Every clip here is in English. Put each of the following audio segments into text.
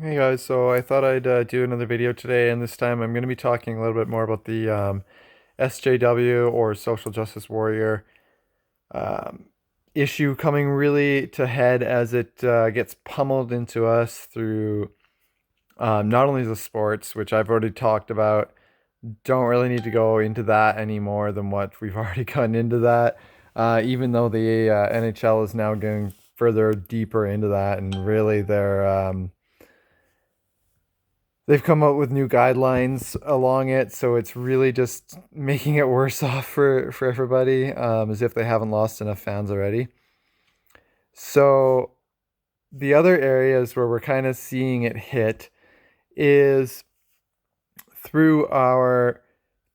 Hey guys, so I thought I'd do another video today, and this time I'm going to be talking a little bit more about the SJW or Social Justice Warrior um, issue coming really to head as it gets pummeled into us through not only the sports, which I've already talked about. Don't really need to go into that any more than what we've already gotten into that, even though the NHL is now going further deeper into that, and really they've come out with new guidelines along it, so it's really just making it worse off for everybody, as if they haven't lost enough fans already. So the other areas where we're kind of seeing it hit is through our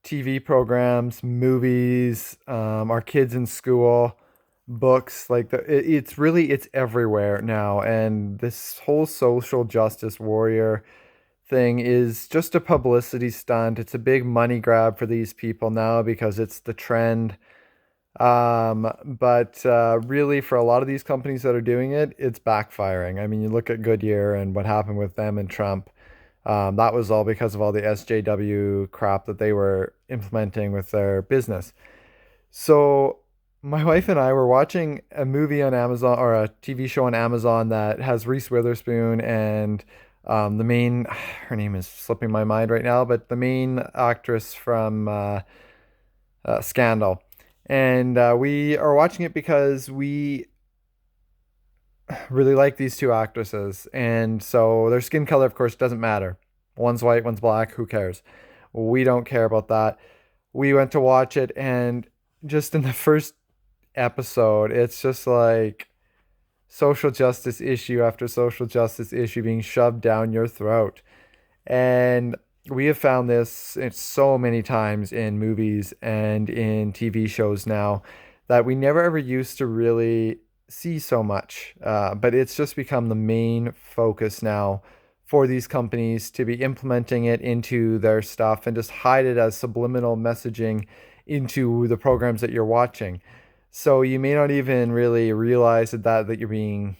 TV programs, movies, our kids in school, books. It's everywhere now, and this whole social justice warrior thing is just a publicity stunt. It's a big money grab for these people now because it's the trend. But really, for a lot of these companies that are doing it, it's backfiring. I mean, you look at Goodyear and what happened with them and Trump. That was all because of all the SJW crap that they were implementing with their business. So, my wife and I were watching a movie on Amazon or a TV show on Amazon that has Reese Witherspoon and the main, her name is slipping my mind right now, but the main actress from Scandal. And we are watching it because we really like these two actresses. And so their skin color, of course, doesn't matter. One's white, one's black. Who cares? We don't care about that. We went to watch it, and just in the first episode, it's just like social justice issue after social justice issue being shoved down your throat. And we have found this it's so many times in movies and in TV shows now that we never ever used to really see so much. But it's just become the main focus now for these companies to be implementing it into their stuff and just hide it as subliminal messaging into the programs that you're watching. So you may not even really realize that you're being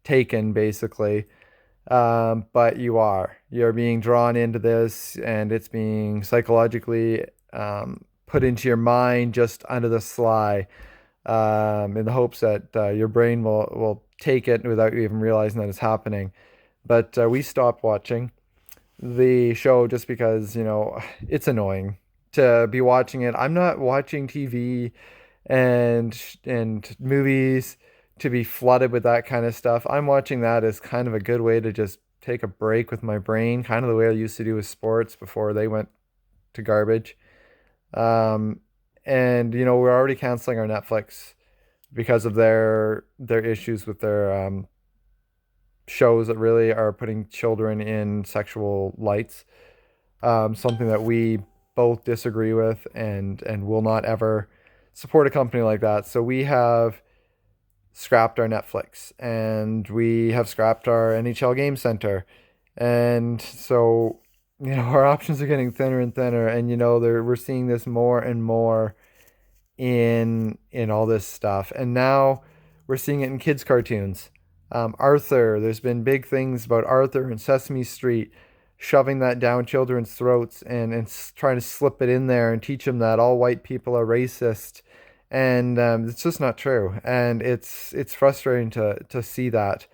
taken basically, but you're being drawn into this, and it's being psychologically put into your mind just under the sly, in the hopes that your brain will take it without you even realizing that it's happening. But we stopped watching the show just because, it's annoying to be watching it. I'm not watching TV and movies to be flooded with that kind of stuff. I'm watching that as kind of a good way to just take a break with my brain, kind of the way I used to do with sports before they went to garbage. Um, and we're already canceling our Netflix because of their issues with their shows that really are putting children in sexual lights. Something that we both disagree with, and will not ever support a company like that. So we have scrapped our Netflix, and we have scrapped our NHL Game Center. And so, our options are getting thinner and thinner, and we're seeing this more and more in all this stuff. And now we're seeing it in kids cartoons. Arthur, there's been big things about Arthur and Sesame Street shoving that down children's throats, and trying to slip it in there and teach them that all white people are racist. And it's just not true, and it's frustrating to see that.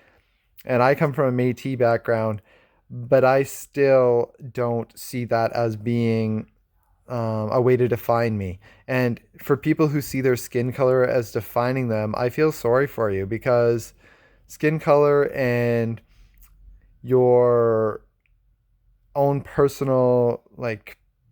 And I come from a Métis background, but I still don't see that as being a way to define me. And for people who see their skin color as defining them, I feel sorry for you, because skin color and your own personal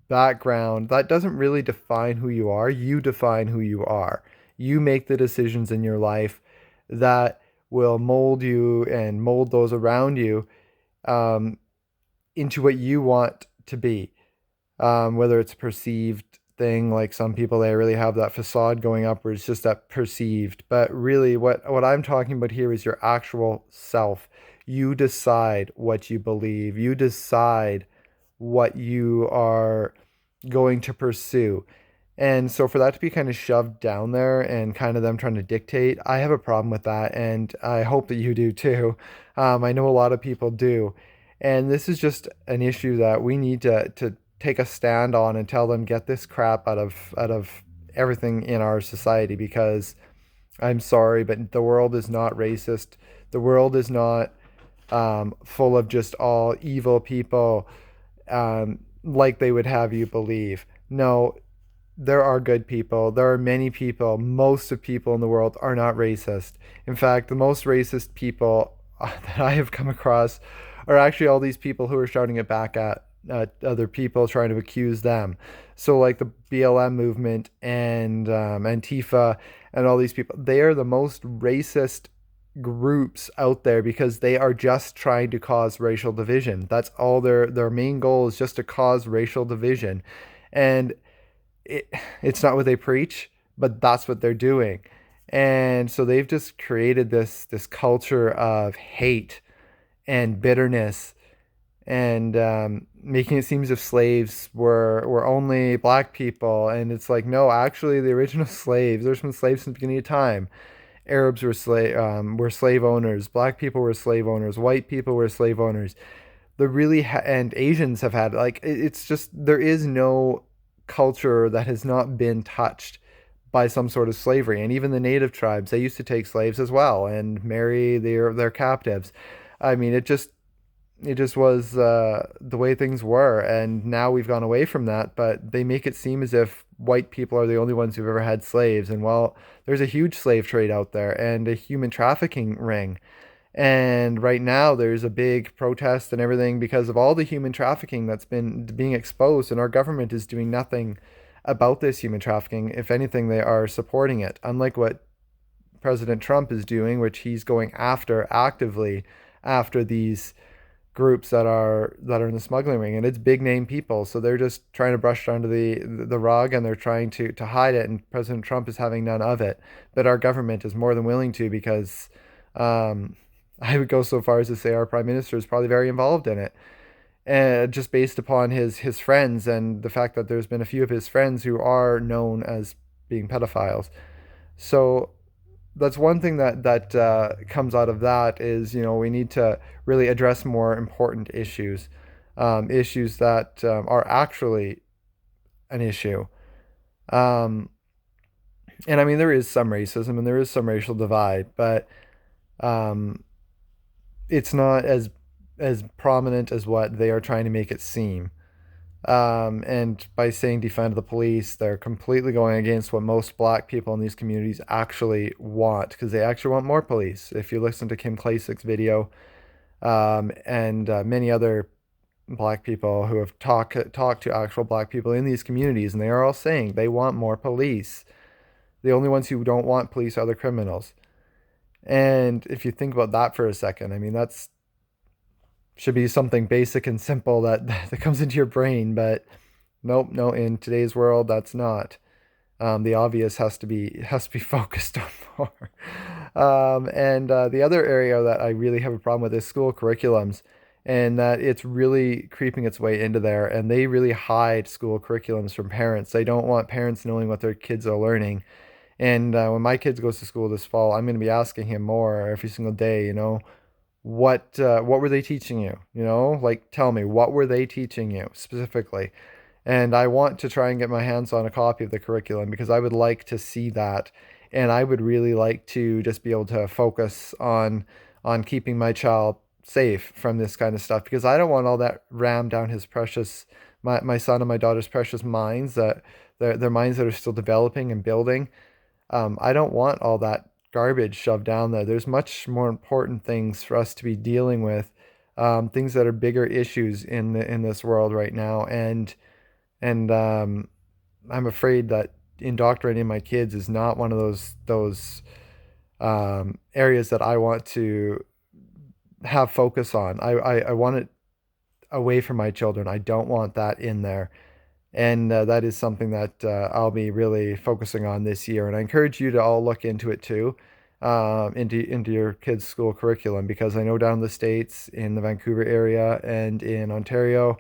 background, that doesn't really define who you are. You define who you are. You make the decisions in your life that will mold you and mold those around you, um, into what you want to be. Whether it's a perceived thing, like some people, they really have that facade going up where it's just that perceived. But really, what I'm talking about here is your actual self. You decide what you believe. You decide what you are going to pursue. And so for that to be kind of shoved down there and kind of them trying to dictate, I have a problem with that. And I hope that you do too. I know a lot of people do. And this is just an issue that we need to take a stand on and tell them get this crap out of everything in our society because I'm sorry, but the world is not racist. The world is not full of just all evil people like they would have you believe. No, there are good people. There are many people. Most of people in the world are not racist. In fact, the most racist people that I have come across are actually all these people who are shouting it back at other people, trying to accuse them. So, like the BLM movement and Antifa and all these people, they are the most racist groups out there because they are just trying to cause racial division. That's all their main goal is just to cause racial division. And it, it's not what they preach, but that's what they're doing. And so they've just created this culture of hate and bitterness and making it seem as if slaves were only black people. And it's like, no, actually, the original slaves, there's been slaves since the beginning of time. Arabs were slave owners. Black people were slave owners. White people were slave owners. And Asians have had like it's just there is no culture that has not been touched by some sort of slavery. And even the native tribes, they used to take slaves as well and marry their captives. I mean, it just was the way things were, and now we've gone away from that. But they make it seem as if white people are the only ones who've ever had slaves, and well, there's a huge slave trade out there and a human trafficking ring. And right now, there's a big protest and everything because of all the human trafficking that's been being exposed, and our government is doing nothing about this human trafficking. If anything, they are supporting it, unlike what President Trump is doing, which he's going after actively after these groups that are in the smuggling ring, and it's big name people, so they're just trying to brush it under the rug, and they're trying to hide it, and President Trump is having none of it, but our government is more than willing to because um, I would go so far as to say our prime minister is probably very involved in it, and just based upon his friends and the fact that there's been a few of his friends who are known as being pedophiles. So that's one thing that comes out of that is we need to really address more important issues, issues that are actually an issue. Um, and I mean there is some racism and there is some racial divide, but um, it's not as prominent as what they are trying to make it seem. And by saying defund the police, they're completely going against what most black people in these communities actually want because they actually want more police. If you listen to Kim Klasik's video and many other black people who have talked to actual black people in these communities, and they are all saying they want more police. The only ones who don't want police are the criminals. And if you think about that for a second, I mean that's should be something basic and simple that comes into your brain, but nope, no, in today's world, that's not. The obvious has to be focused on more. And the other area that I really have a problem with is school curriculums, and that it's really creeping its way into there. And they really hide school curriculums from parents. They don't want parents knowing what their kids are learning. And when my kids goes to school this fall, I'm going to be asking him more every single day. What were they teaching you? Like tell me what were they teaching you specifically? And I want to try and get my hands on a copy of the curriculum because I would like to see that, and I would really like to just be able to focus on keeping my child safe from this kind of stuff because I don't want all that rammed down his precious my son and my daughter's precious minds that their minds that are still developing and building. I don't want all that garbage shoved down there. There's much more important things for us to be dealing with, things that are bigger issues in this world right now, and I'm afraid that indoctrinating my kids is not one of those areas that I want to have focus on. I want it away from my children. I don't want that in there. And that is something that I'll be really focusing on this year. And I encourage you to all look into it too, into your kids' school curriculum, because I know down in the States, in the Vancouver area and in Ontario,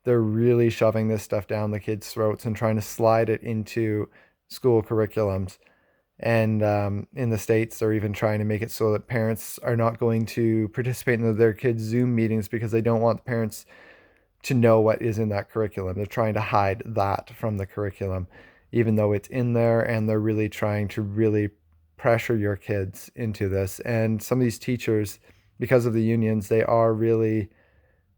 they're really shoving this stuff down the kids' throats and trying to slide it into school curriculums. And in the States, they're even trying to make it so that parents are not going to participate in their kids' Zoom meetings because they don't want the parents to know what is in that curriculum. They're trying to hide that from the curriculum, even though it's in there, and they're really trying to really pressure your kids into this. And some of these teachers, because of the unions, they are really,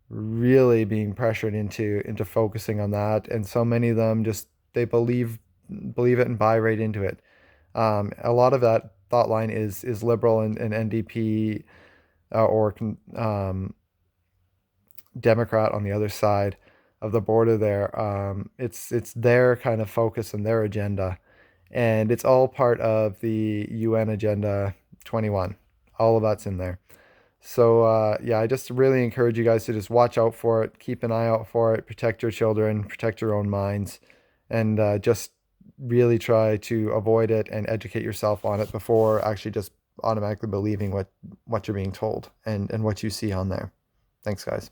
really being pressured into focusing on that. And so many of them just they believe it and buy right into it. A lot of that thought line is liberal and NDP or Democrat on the other side of the border there. It's their kind of focus and their agenda, and it's all part of the UN Agenda 21. All of that's in there. So yeah, I just really encourage you guys to just watch out for it, keep an eye out for it, protect your children, protect your own minds, and just really try to avoid it and educate yourself on it before actually just automatically believing what you're being told and what you see on there. Thanks, guys.